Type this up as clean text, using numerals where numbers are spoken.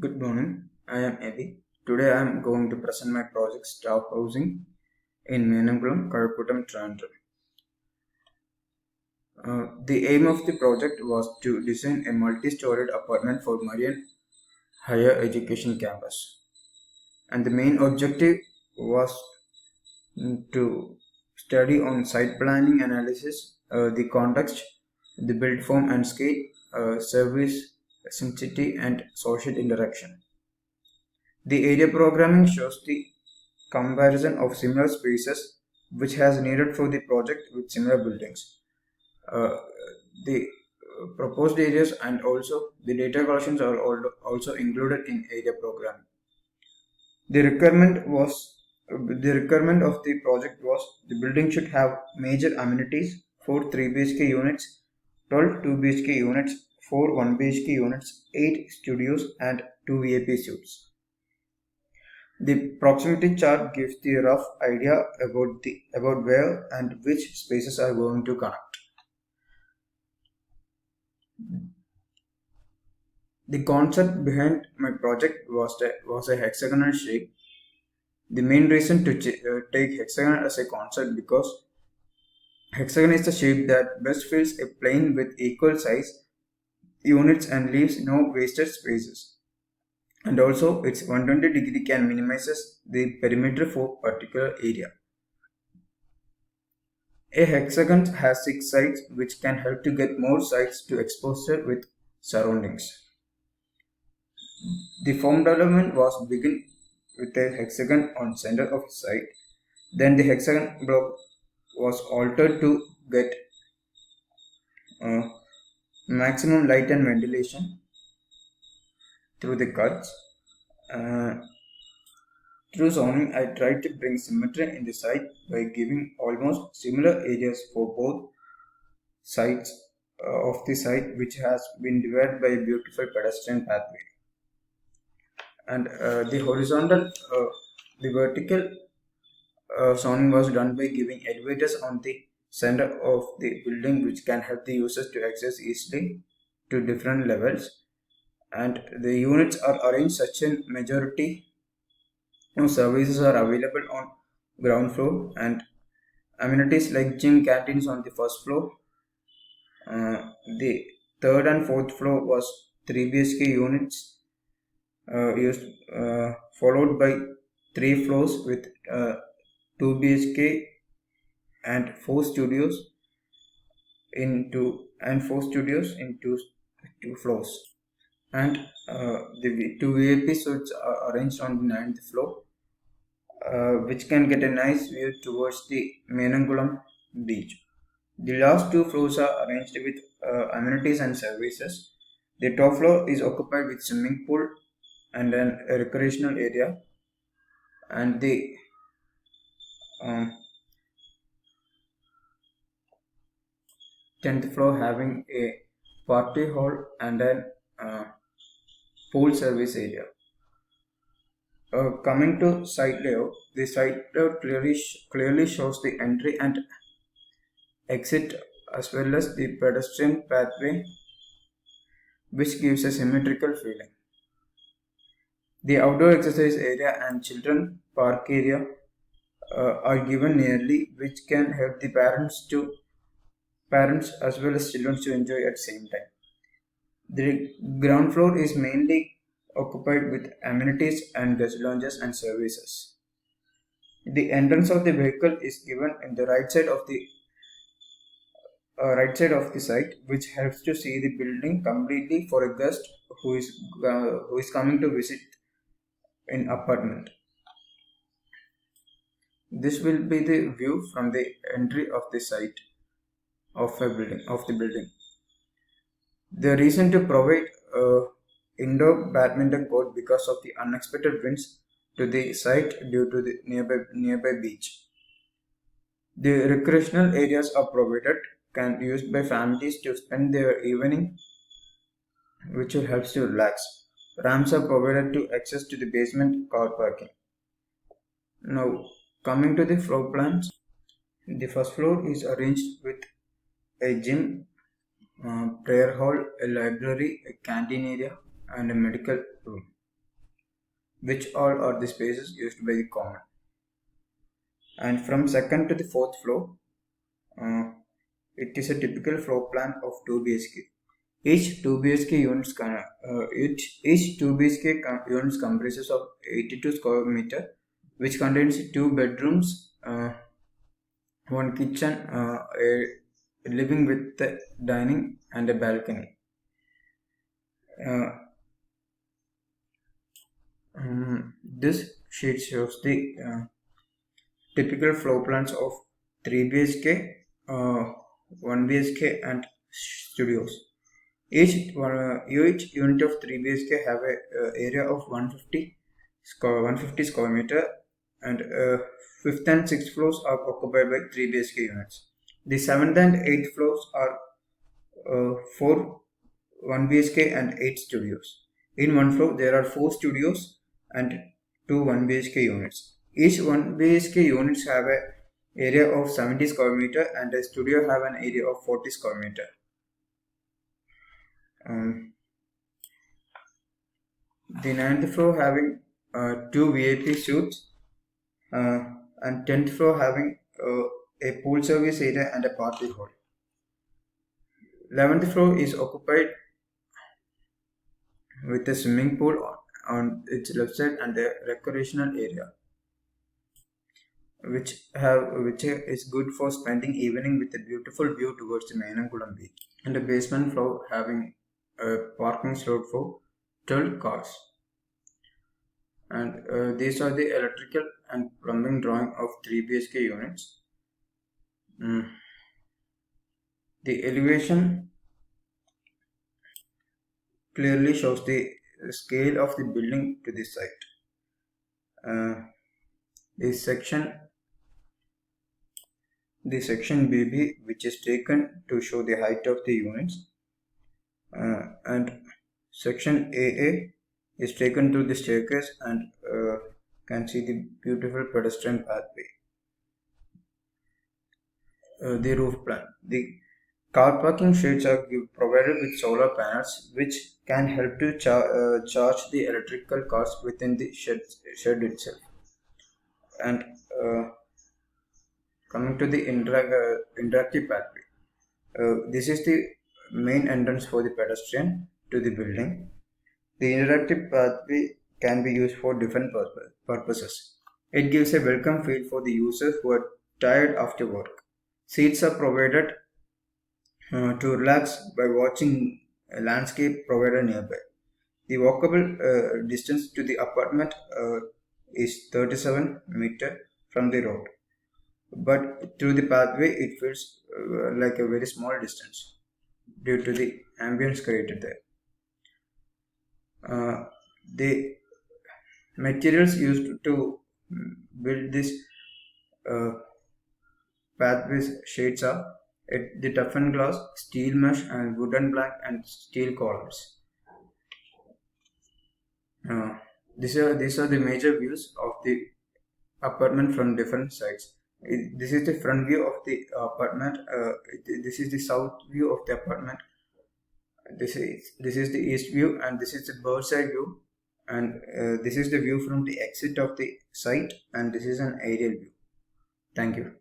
Good morning, I am Eddie. Today I am going to present my project Staff Housing in Menangulam, Karakutam, Trivandrum. The aim of the project was to design a multi-storied apartment for Marian Higher Education Campus. And the main objective was to study on site planning analysis, the context, the build form and scale, service sensitivity and social interaction. The area programming shows the comparison of similar spaces which has needed for the project with similar buildings. The proposed areas and also the data collections are also included in area programming. The requirement of the project was the building should have major amenities, 4 3 BHK units, 12 2 BHK units, 4 1 BHK units, 8 studios and 2 VIP suites. The proximity chart gives the rough idea about where and which spaces are going to connect. The concept behind my project was a hexagonal shape. The main reason to take hexagon as a concept because hexagon is the shape that best fills a plane with equal size units and leaves no wasted spaces. And also its 120 degree can minimizes the perimeter for particular area. A hexagon has 6 sides which can help to get more sides to exposure with surroundings. The form development was begin with a hexagon on center of the site. Then the hexagon block was altered to get maximum light and ventilation through the cuts. Through zoning, I tried to bring symmetry in the site by giving almost similar areas for both sides of the site, which has been divided by a beautiful pedestrian pathway. And the vertical zoning was done by giving elevators on the center of the building, which can help the users to access easily to different levels. And the units are arranged such a majority services are available on ground floor and amenities like gym canteens on the first floor. The third and fourth floor was 3 BHK units followed by 3 floors with 2 BHK and 4 studios in two floors. And the 2 VIP suites are arranged on the 9th floor, which can get a nice view towards the Menangulam beach. The last 2 floors are arranged with amenities and services. The top floor is occupied with swimming pool and then a recreational area, and the 10th floor having a party hall and then pool service area. Coming to site layout, the site layout clearly shows the entry and exit as well as the pedestrian pathway, which gives a symmetrical feeling. The outdoor exercise area and children park area are given nearly, which can help the parents as well as children to enjoy at the same time. The ground floor is mainly occupied with amenities and guest lounges and services. The entrance of the vehicle is given in the right side of the site, which helps to see the building completely for a guest who is coming to visit in apartment. This will be the view from the entry of the site of the building. The reason to provide indoor badminton court because of the unexpected winds to the site due to the nearby beach. The recreational areas are provided, can be used by families to spend their evening, which will help to relax. Ramps are provided to access to the basement car parking. Now, coming to the floor plans, the first floor is arranged with a gym, prayer hall, a library, a canteen area, and a medical room. which all are the spaces used by the common. And from second to the fourth floor, it is a typical floor plan of 2 BHK. Each 2 BHK units units comprises of 82 square meter, which contains 2 bedrooms, one kitchen, a living with the dining and a balcony. This sheet shows the typical floor plans of 3 BHK, 1 BHK and studios. Each unit of 3 BHK have a area of 150 square meter, and 5th and 6th floors are occupied by 3 BHK units. The 7th and 8th floors are for 1 BHK and 8 studios. In one floor there are 4 studios and 2 1 BHK units. Each 1 BHK units have a area of 70 square meter and a studio have an area of 40 square meter. The 9th floor having 2 VIP suites, and 10th floor having a pool service area and a party hall. 11th floor is occupied with a swimming pool on its left side and a recreational area, which is good for spending evening with a beautiful view towards the Mainankulam beach. And the basement floor having a parking slot for 12 cars. And these are the electrical and plumbing drawing of 3 BHK units. The elevation clearly shows the scale of the building to the site. The section BB, which is taken to show the height of the units, and section AA is taken to the staircase and can see the beautiful pedestrian pathway. The roof plan. The car parking sheds are provided with solar panels, which can help to charge the electrical cars within the shed itself. And coming to the interactive pathway. This is the main entrance for the pedestrian to the building. The interactive pathway can be used for different purposes. It gives a welcome feel for the users who are tired after work. Seats are provided to relax by watching a landscape provided nearby. The walkable distance to the apartment is 37 meters from the road, but through the pathway it feels like a very small distance due to the ambience created there. The materials used to build this pathways shades are the toughened glass, steel mesh, and wooden plank and steel columns. These are the major views of the apartment from different sides. This is the front view of the apartment. This is the south view of the apartment. This is the east view, and this is the bird's eye view, and this is the view from the exit of the site, and this is an aerial view. Thank you.